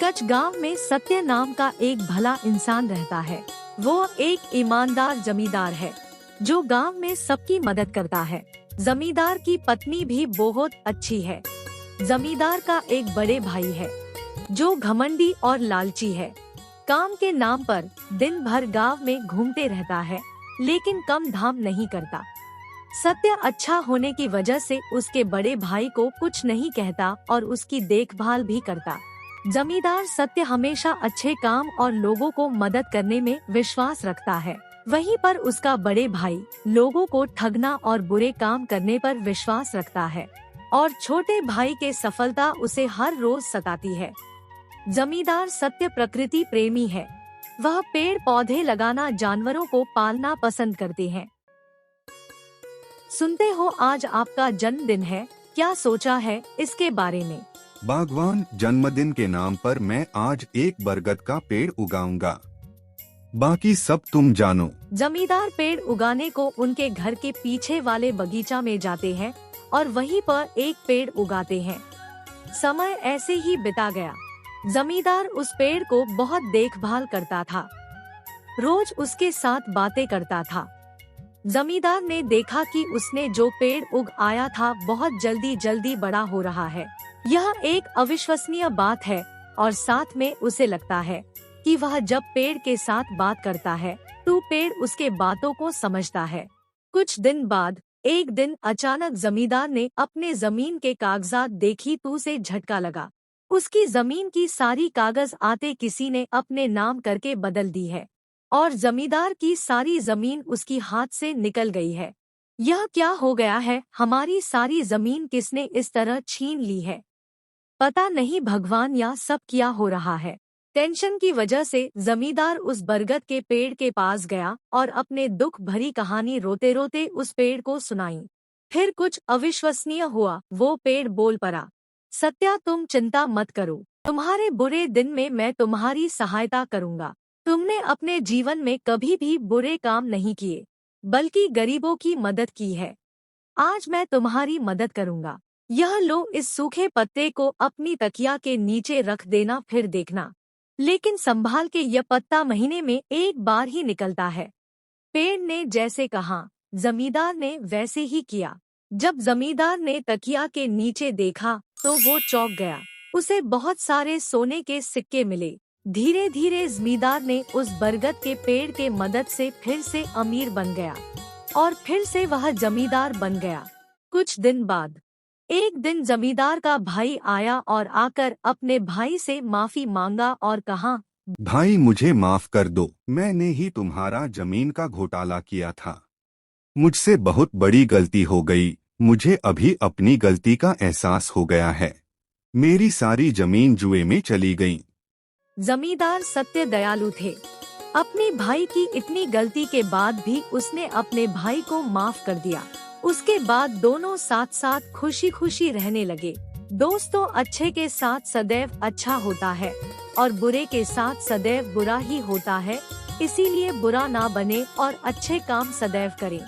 कच्छ गांव में सत्य नाम का एक भला इंसान रहता है। वो एक ईमानदार जमींदार है जो गांव में सबकी मदद करता है। जमींदार की पत्नी भी बहुत अच्छी है। जमींदार का एक बड़े भाई है जो घमंडी और लालची है। काम के नाम पर दिन भर गांव में घूमते रहता है, लेकिन कम धाम नहीं करता। सत्य अच्छा होने की वजह से उसके बड़े भाई को कुछ नहीं कहता और उसकी देखभाल भी करता। जमींदार सत्य हमेशा अच्छे काम और लोगों को मदद करने में विश्वास रखता है। वहीं पर उसका बड़े भाई लोगों को ठगना और बुरे काम करने पर विश्वास रखता है और छोटे भाई के सफलता उसे हर रोज सताती है। जमींदार सत्य प्रकृति प्रेमी है। वह पेड़ पौधे लगाना, जानवरों को पालना पसंद करते हैं। सुनते हो आज आपका जन्मदिन है, क्या सोचा है इसके बारे में? बागवान जन्मदिन के नाम पर मैं आज एक बरगद का पेड़ उगाऊंगा। बाकी सब तुम जानो। जमींदार पेड़ उगाने को उनके घर के पीछे वाले बगीचा में जाते हैं और वहीं पर एक पेड़ उगाते हैं। समय ऐसे ही बिता गया। जमींदार उस पेड़ को बहुत देखभाल करता था, रोज उसके साथ बातें करता था। जमींदार ने देखा कि उसने जो पेड़ उग आया था बहुत जल्दी जल्दी बड़ा हो रहा है। यह एक अविश्वसनीय बात है और साथ में उसे लगता है कि वह जब पेड़ के साथ बात करता है तो पेड़ उसके बातों को समझता है। कुछ दिन बाद एक दिन अचानक जमींदार ने अपने जमीन के कागजात देखी तो उसे झटका लगा। उसकी जमीन की सारी कागज आते किसी ने अपने नाम करके बदल दी है और जमींदार की सारी जमीन उसकी हाथ से निकल गई है। यह क्या हो गया है? हमारी सारी जमीन किसने इस तरह छीन ली है? पता नहीं भगवान, या सब क्या हो रहा है। टेंशन की वजह से जमींदार उस बरगद के पेड़ के पास गया और अपने दुख भरी कहानी रोते रोते उस पेड़ को सुनाई। फिर कुछ अविश्वसनीय हुआ। वो पेड़ बोल पड़ा, सत्या तुम चिंता मत करो, तुम्हारे बुरे दिन में मैं तुम्हारी सहायता करूंगा। तुमने अपने जीवन में कभी भी बुरे काम नहीं किए, बल्कि गरीबों की मदद की है। आज मैं तुम्हारी मदद करूंगा। यह लो, इस सूखे पत्ते को अपनी तकिया के नीचे रख देना, फिर देखना। लेकिन संभाल के, यह पत्ता महीने में एक बार ही निकलता है। पेड़ ने जैसे कहा जमींदार ने वैसे ही किया। जब जमींदार ने तकिया के नीचे देखा तो वो चौंक गया। उसे बहुत सारे सोने के सिक्के मिले। धीरे धीरे जमींदार ने उस बरगद के पेड़ के मदद से फिर से अमीर बन गया और फिर से वह जमींदार बन गया। कुछ दिन बाद एक दिन जमींदार का भाई आया और आकर अपने भाई से माफी मांगा और कहा, भाई मुझे माफ कर दो, मैंने ही तुम्हारा जमीन का घोटाला किया था। मुझसे बहुत बड़ी गलती हो गई। मुझे अभी अपनी गलती का एहसास हो गया है। मेरी सारी जमीन जुए में चली गई। जमींदार सत्य दयालु थे। अपने भाई की इतनी गलती के बाद भी उसने अपने भाई को माफ कर दिया। उसके बाद दोनों साथ साथ खुशी खुशी रहने लगे। दोस्तों, अच्छे के साथ सदैव अच्छा होता है और बुरे के साथ सदैव बुरा ही होता है। इसीलिए बुरा ना बने और अच्छे काम सदैव करें।